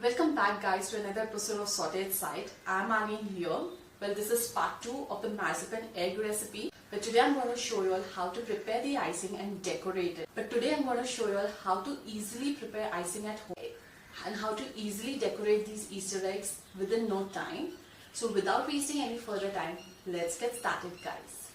Welcome back guys to another episode of Sorted Side. I'm Annie here. Well, this is part 2 of the marzipan egg recipe. But today I'm going to show you all how to prepare the icing and decorate it. But today I'm going to show you all how to easily prepare icing at home and how to easily decorate these Easter eggs within no time. So without wasting any further time, let's get started guys.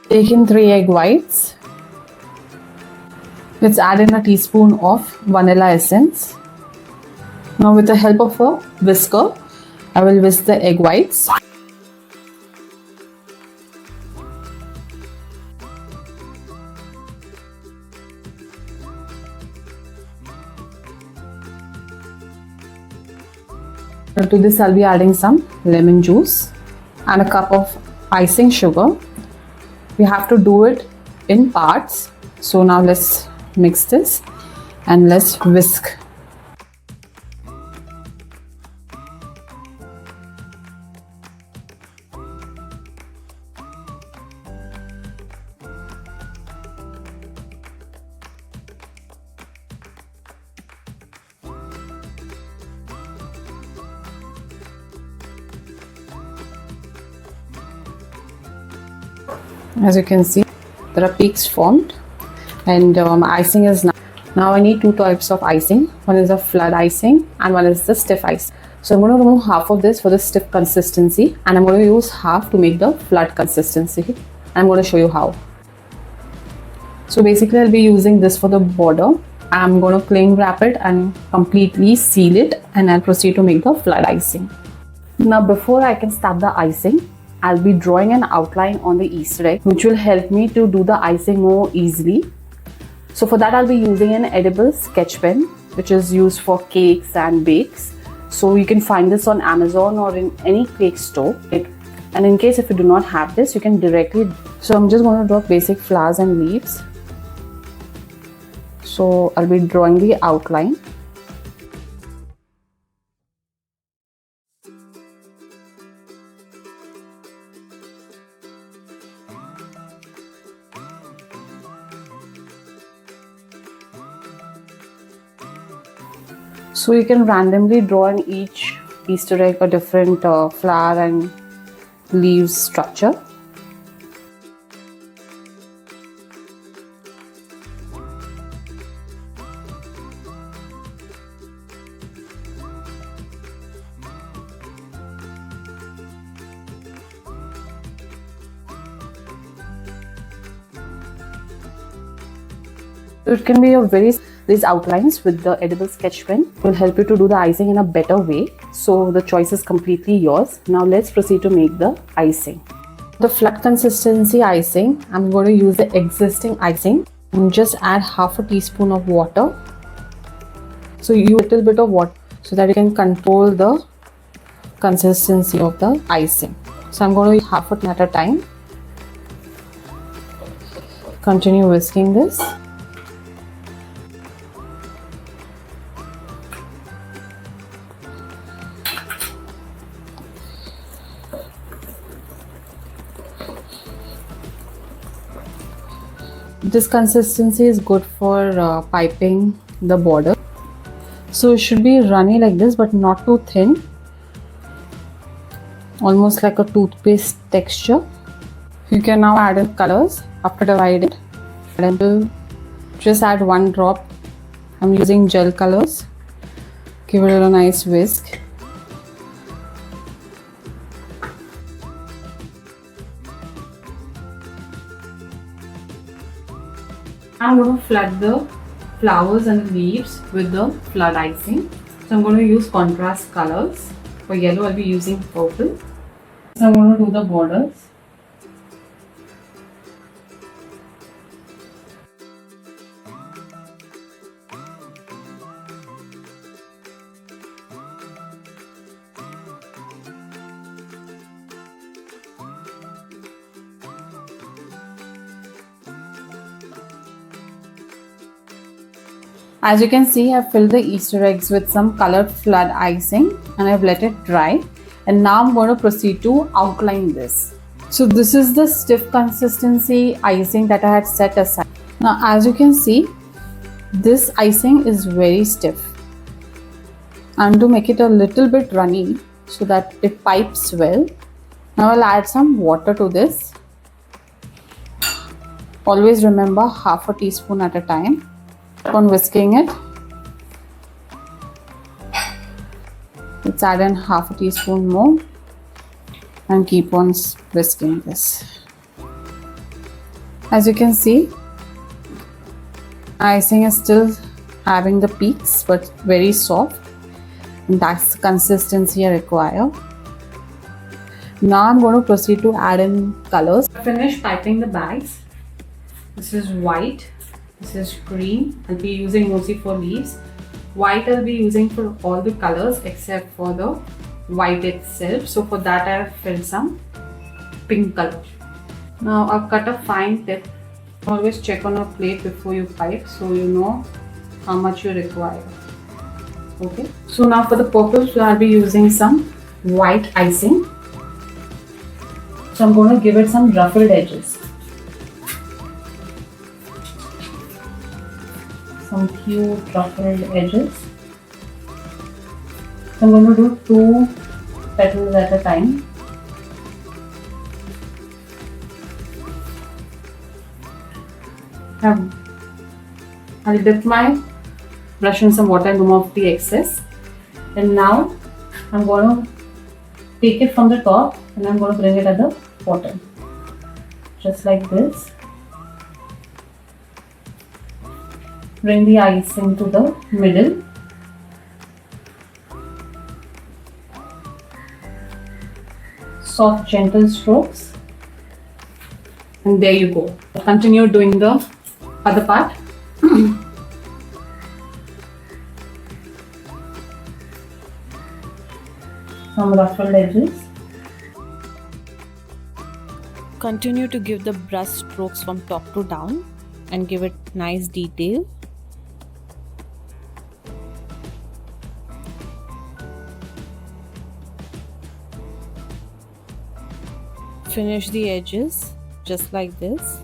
Take in 3 egg whites. Let's add in a teaspoon of vanilla essence. Now with the help of a whisker, I will whisk the egg whites. To this I'll be adding some lemon juice and a cup of icing sugar. We have to do it in parts. So now let's mix this and let's whisk. As you can see, there are peaks formed, and icing is now I need 2 types of icing. One is a flood icing and one is the stiff icing. So I'm going to remove half of this for the stiff consistency, and I'm going to use half to make the flood consistency. I'm going to show you how. So basically I'll be using this for the border. I'm going to cling wrap it and completely seal it, and I'll proceed to make the flood icing. Now before I can start the icing, I'll be drawing an outline on the Easter egg, which will help me to do the icing more easily. So for that I'll be using an edible sketch pen, which is used for cakes and bakes. So you can find this on Amazon or in any cake store. And in case if you do not have this, you can directly. So I'm just going to draw basic flowers and leaves. So I'll be drawing the outline. So you can randomly draw in each Easter egg a different flower and leaves structure. It can be these outlines with the edible sketch pen will help you to do the icing in a better way. So the choice is completely yours. Now let's proceed to make the icing. The flat consistency icing, I'm going to use the existing icing and just add half a teaspoon of water. So you use a little bit of water so that you can control the consistency of the icing. So I'm going to use half a teaspoon at a time. Continue whisking this. This consistency is good for piping the border. So it should be runny like this, but not too thin. Almost like a toothpaste texture. You can now add in colors after dividing it. And just add 1 drop. I'm using gel colors. Give it a nice whisk. I'm going to flood the flowers and leaves with the flood icing. So I'm going to use contrast colors. For yellow I'll be using purple. So I'm going to do the borders. As you can see, I've filled the Easter eggs with some colored flood icing and I've let it dry. And now I'm going to proceed to outline this. So this is the stiff consistency icing that I had set aside. Now as you can see, this icing is very stiff. And to make it a little bit runny so that it pipes well, now I'll add some water to this. Always remember half a teaspoon at a time. Keep on whisking it. Let's add in half a teaspoon more and keep on whisking this. As you can see, icing is still having the peaks but very soft, and that's the consistency I require. Now I'm going to proceed to add in colors. Finish piping the bags. This is white, this is green. I'll be using mostly for leaves. White I'll be using for all the colors except for the white itself. So for that I have filled some pink color. Now I've cut a fine tip. Always check on a plate before you pipe so you know how much you require. Okay. So now for the purpose I'll be using some white icing. So I'm going to give it some ruffled edges. Some cute ruffled edges. So I'm going to do 2 petals at a time. I'll dip my brush in some water and remove the excess. And now I'm going to take it from the top and I'm going to bring it at the bottom. Just like this. Bring the icing to the middle. Soft, gentle strokes. And there you go. Continue doing the other part. Some ruffled edges. Continue to give the brush strokes from top to down and give it nice detail. Finish the edges just like this.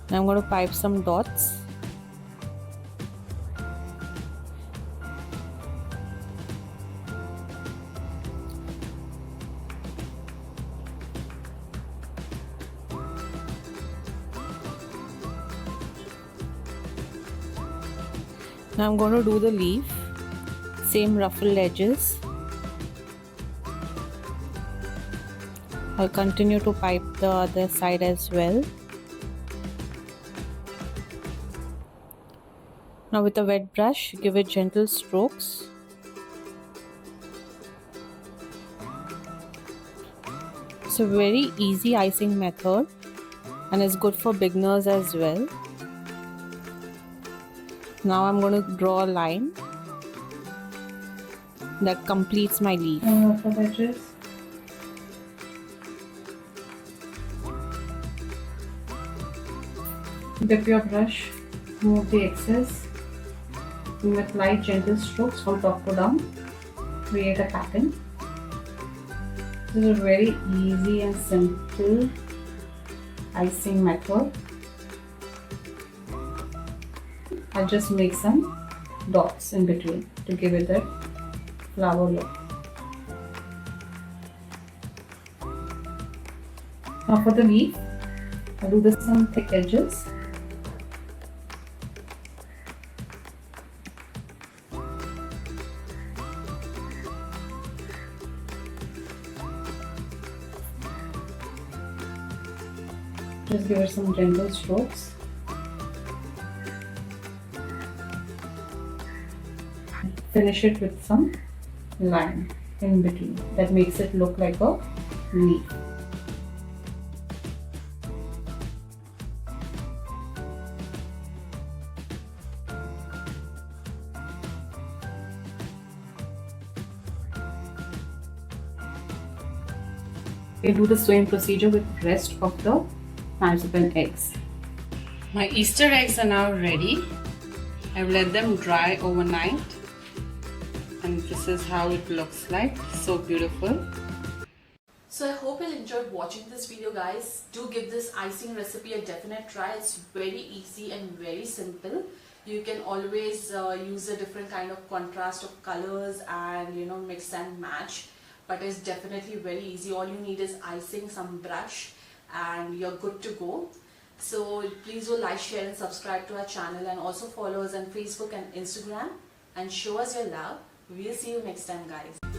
Now I'm going to pipe some dots. Now I'm going to do the leaf. Same ruffled edges. I'll continue to pipe the other side as well. Now with a wet brush, give it gentle strokes. It's a very easy icing method and it's good for beginners as well. Now I'm going to draw a line that completes my leaf. Ruffled edges. Dip your brush, remove the excess, and with light gentle strokes from top to down, create a pattern. This is a very easy and simple icing method. I'll just make some dots in between to give it that flower look. Now for the leaf, I'll do this some thick edges. Just give it some gentle strokes. Finish it with some line in between that makes it look like a leaf. We do the same procedure with the rest of the marzipan eggs. My Easter eggs are now ready. I've let them dry overnight and this is how it looks like. So beautiful. So I hope you enjoyed watching this video, guys. Do give this icing recipe a definite try. It's very easy and very simple. You can always use a different kind of contrast of colors and mix and match, but it's definitely very easy. All you need is icing, some brush, and you're good to go. So please do like, share and subscribe to our channel, and also follow us on Facebook and Instagram and show us your love. We'll see you next time, guys.